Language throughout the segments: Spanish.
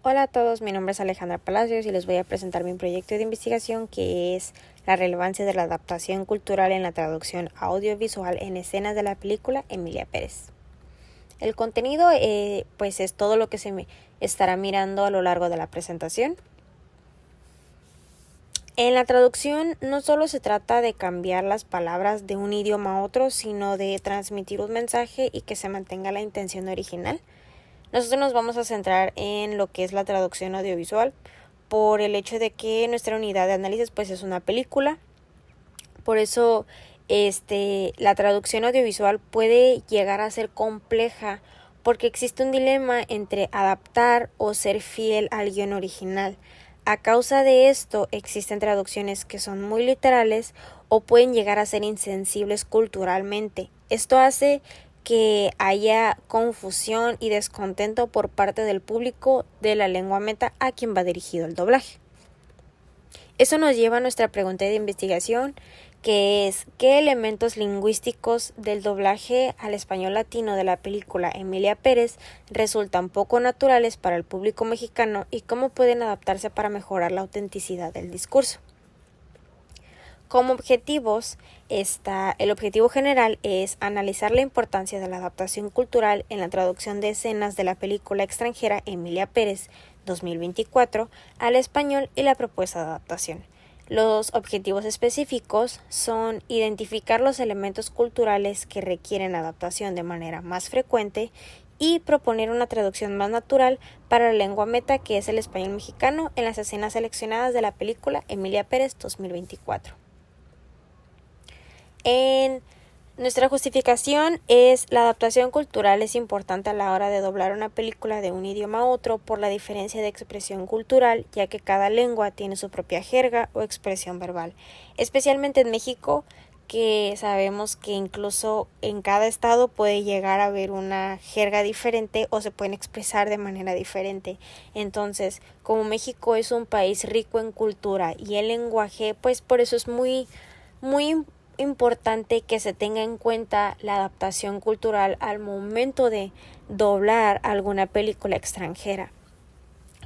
Hola a todos, mi nombre es Alejandra Palacios y les voy a presentar mi proyecto de investigación que es la relevancia de la adaptación cultural en la traducción audiovisual en escenas de la película Emilia Pérez. El contenido pues es todo lo que se estará mirando a lo largo de la presentación. En la traducción no solo se trata de cambiar las palabras de un idioma a otro, sino de transmitir un mensaje y que se mantenga la intención original. Nosotros nos vamos a centrar en lo que es la traducción audiovisual por el hecho de que nuestra unidad de análisis pues es una película. Por eso la traducción audiovisual puede llegar a ser compleja porque existe un dilema entre adaptar o ser fiel al guión original. A causa de esto existen traducciones que son muy literales o pueden llegar a ser insensibles culturalmente. Esto hace que haya confusión y descontento por parte del público de la lengua meta a quien va dirigido el doblaje. Eso nos lleva a nuestra pregunta de investigación, que es ¿qué elementos lingüísticos del doblaje al español latino de la película Emilia Pérez resultan poco naturales para el público mexicano y cómo pueden adaptarse para mejorar la autenticidad del discurso? Como objetivos, el objetivo general es analizar la importancia de la adaptación cultural en la traducción de escenas de la película extranjera Emilia Pérez 2024 al español y la propuesta de adaptación. Los objetivos específicos son identificar los elementos culturales que requieren adaptación de manera más frecuente y proponer una traducción más natural para la lengua meta que es el español mexicano en las escenas seleccionadas de la película Emilia Pérez 2024. En nuestra justificación la adaptación cultural es importante a la hora de doblar una película de un idioma a otro por la diferencia de expresión cultural, ya que cada lengua tiene su propia jerga o expresión verbal, especialmente en México, que sabemos que incluso en cada estado puede llegar a haber una jerga diferente o se pueden expresar de manera diferente. Entonces, como México es un país rico en cultura y el lenguaje, pues por eso es muy importante que se tenga en cuenta la adaptación cultural al momento de doblar alguna película extranjera.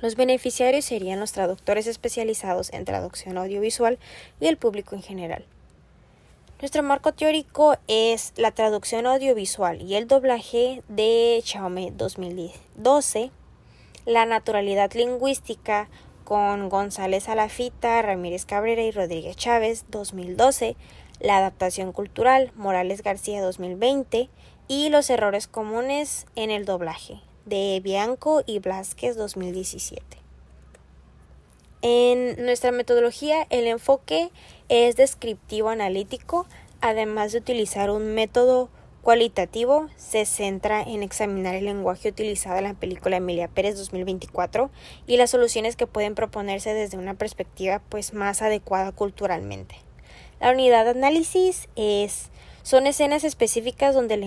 Los beneficiarios serían los traductores especializados en traducción audiovisual y el público en general. Nuestro marco teórico es la traducción audiovisual y el doblaje de Chaume 2012, la naturalidad lingüística con González Alafita, Ramírez Cabrera y Rodríguez Chávez 2012, la adaptación cultural Morales García 2020 y los errores comunes en el doblaje de Bianco y Blázquez 2017. En nuestra metodología el enfoque es descriptivo analítico, además de utilizar un método cualitativo, se centra en examinar el lenguaje utilizado en la película Emilia Pérez 2024 y las soluciones que pueden proponerse desde una perspectiva pues más adecuada culturalmente. La unidad de análisis son escenas específicas donde el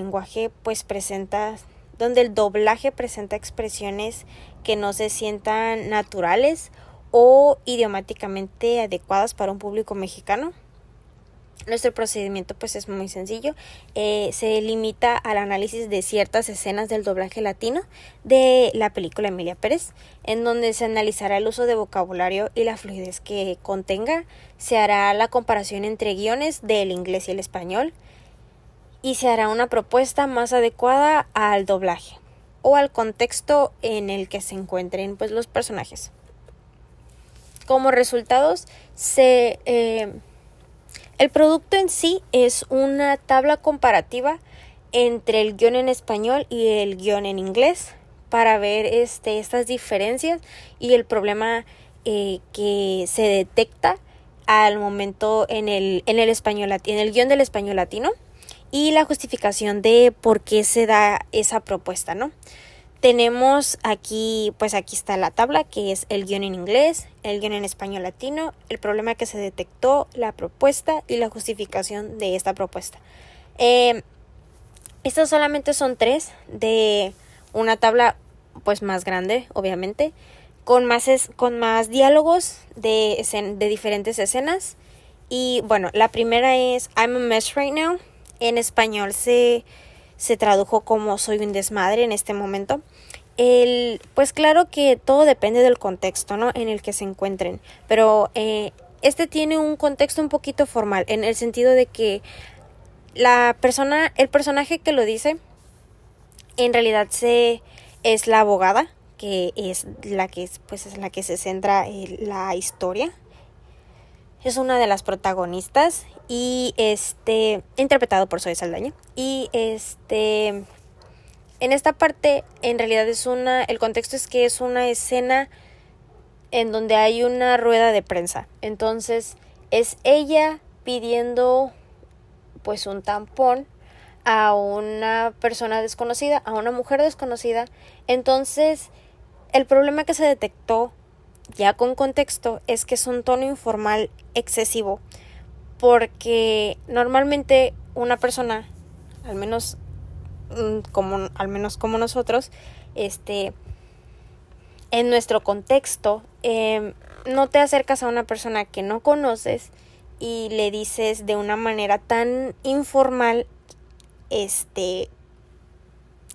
doblaje presenta expresiones que no se sientan naturales o idiomáticamente adecuadas para un público mexicano. Nuestro procedimiento pues es muy sencillo, se limita al análisis de ciertas escenas del doblaje latino de la película Emilia Pérez, en donde se analizará el uso de vocabulario y la fluidez que contenga, se hará la comparación entre guiones del inglés y el español y se hará una propuesta más adecuada al doblaje o al contexto en el que se encuentren pues los personajes. Como resultados el producto en sí es una tabla comparativa entre el guión en español y el guión en inglés para ver estas diferencias y el problema que se detecta al momento en el guión del español latino y la justificación de por qué se da esa propuesta, ¿no? Tenemos aquí está la tabla que es el guión en inglés, el guión en español latino, el problema que se detectó, la propuesta y la justificación de esta propuesta. Estos solamente son 3 de una tabla pues más grande, obviamente, con más diálogos de diferentes escenas. Y bueno, la primera es I'm a mess right now. En español se tradujo como soy un desmadre en este momento. Pues claro que todo depende del contexto, ¿no? En el que se encuentren, pero este tiene un contexto un poquito formal, en el sentido de que el personaje que lo dice, en realidad es la abogada, que es la que pues es la que se centra en la historia. Es una de las protagonistas y interpretado por Zoe Saldaña. Y en esta parte, en realidad el contexto es que es una escena en donde hay una rueda de prensa. Entonces, es ella pidiendo pues un tampón a una persona desconocida, a una mujer desconocida. Entonces, el problema que se detectó ya con contexto es que es un tono informal excesivo, porque normalmente una persona, al menos como nosotros, en nuestro contexto, no te acercas a una persona que no conoces y le dices de una manera tan informal,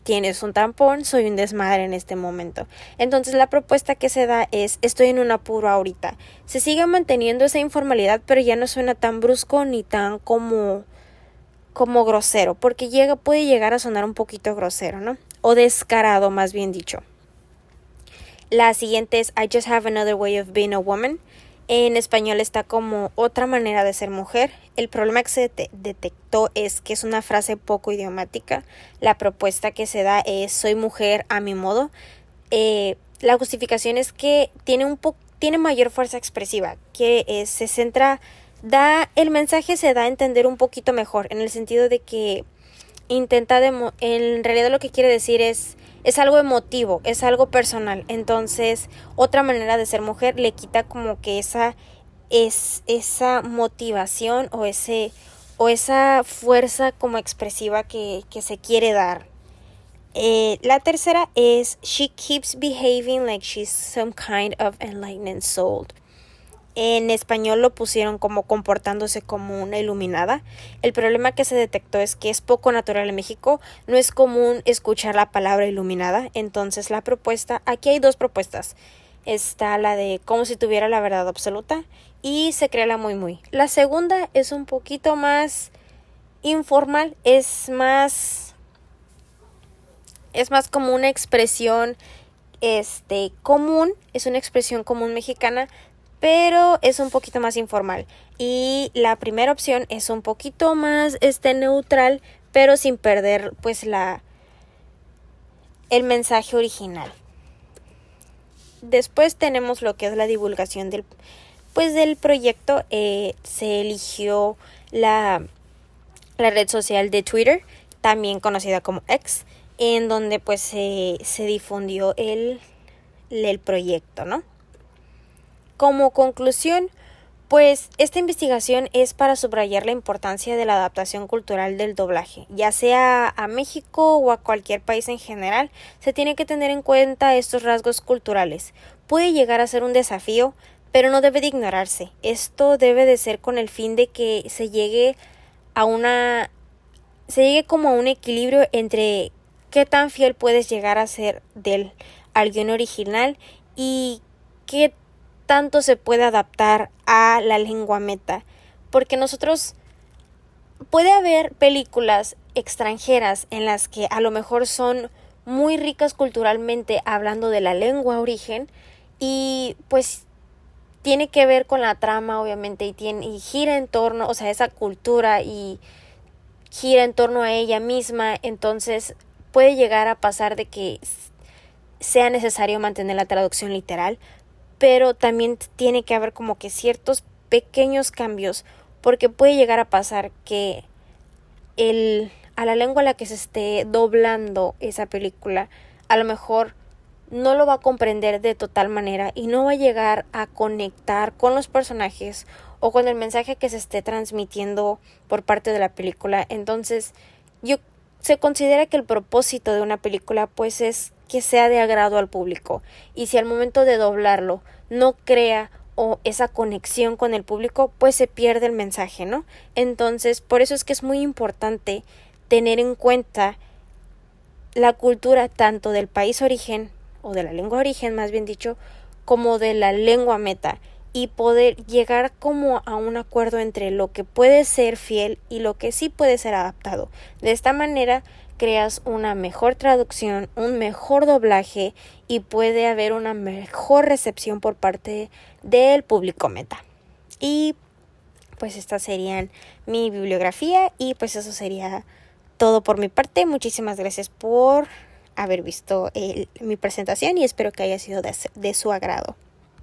tienes un tampón, soy un desmadre en este momento. Entonces la propuesta que se da es, estoy en un apuro ahorita. Se sigue manteniendo esa informalidad, pero ya no suena tan brusco ni tan como grosero, porque puede llegar a sonar un poquito grosero, ¿no? O descarado, más bien dicho. La siguiente es I just have another way of being a woman. En español está como otra manera de ser mujer. El problema que se detectó es que es una frase poco idiomática. La propuesta que se da es soy mujer a mi modo. La justificación es que tiene mayor fuerza expresiva, que se centra, el mensaje se da a entender un poquito mejor, en el sentido de que en realidad lo que quiere decir es algo emotivo, es algo personal. Entonces, otra manera de ser mujer le quita como que esa motivación o esa fuerza como expresiva que se quiere dar. La tercera es she keeps behaving like she's some kind of enlightened soul. En español lo pusieron como comportándose como una iluminada. El problema que se detectó es que es poco natural en México. No es común escuchar la palabra iluminada. Entonces aquí hay dos propuestas. Está la de como si tuviera la verdad absoluta y se crea la muy. La segunda es un poquito más informal. Es más como una expresión común. Es una expresión común mexicana, pero es un poquito más informal. Y la primera opción es un poquito más neutral, pero sin perder pues el mensaje original. Después tenemos lo que es la divulgación del proyecto. Se eligió la red social de Twitter, también conocida como X, en donde pues se difundió el proyecto, ¿no? Como conclusión, pues esta investigación es para subrayar la importancia de la adaptación cultural del doblaje, ya sea a México o a cualquier país en general. Se tiene que tener en cuenta estos rasgos culturales. Puede llegar a ser un desafío, pero no debe de ignorarse. Esto debe de ser con el fin de que se llegue como a un equilibrio entre qué tan fiel puedes llegar a ser al guión original y qué tanto se puede adaptar a la lengua meta, porque puede haber películas extranjeras en las que a lo mejor son muy ricas culturalmente hablando de la lengua origen y pues tiene que ver con la trama obviamente y gira en torno, o sea, esa cultura y gira en torno a ella misma. Entonces puede llegar a pasar de que sea necesario mantener la traducción literal, pero también tiene que haber como que ciertos pequeños cambios, porque puede llegar a pasar que a la lengua a la que se esté doblando esa película, a lo mejor no lo va a comprender de total manera y no va a llegar a conectar con los personajes o con el mensaje que se esté transmitiendo por parte de la película. Entonces, se considera que el propósito de una película pues es que sea de agrado al público, y si al momento de doblarlo no crea esa conexión con el público, pues se pierde el mensaje, ¿no? Entonces, por eso es que es muy importante tener en cuenta la cultura tanto del país origen, o de la lengua origen más bien dicho, como de la lengua meta, y poder llegar como a un acuerdo entre lo que puede ser fiel y lo que sí puede ser adaptado. De esta manera creas una mejor traducción, un mejor doblaje y puede haber una mejor recepción por parte del público meta. Y pues estas serían mi bibliografía y pues eso sería todo por mi parte. Muchísimas gracias por haber visto mi presentación y espero que haya sido de su agrado.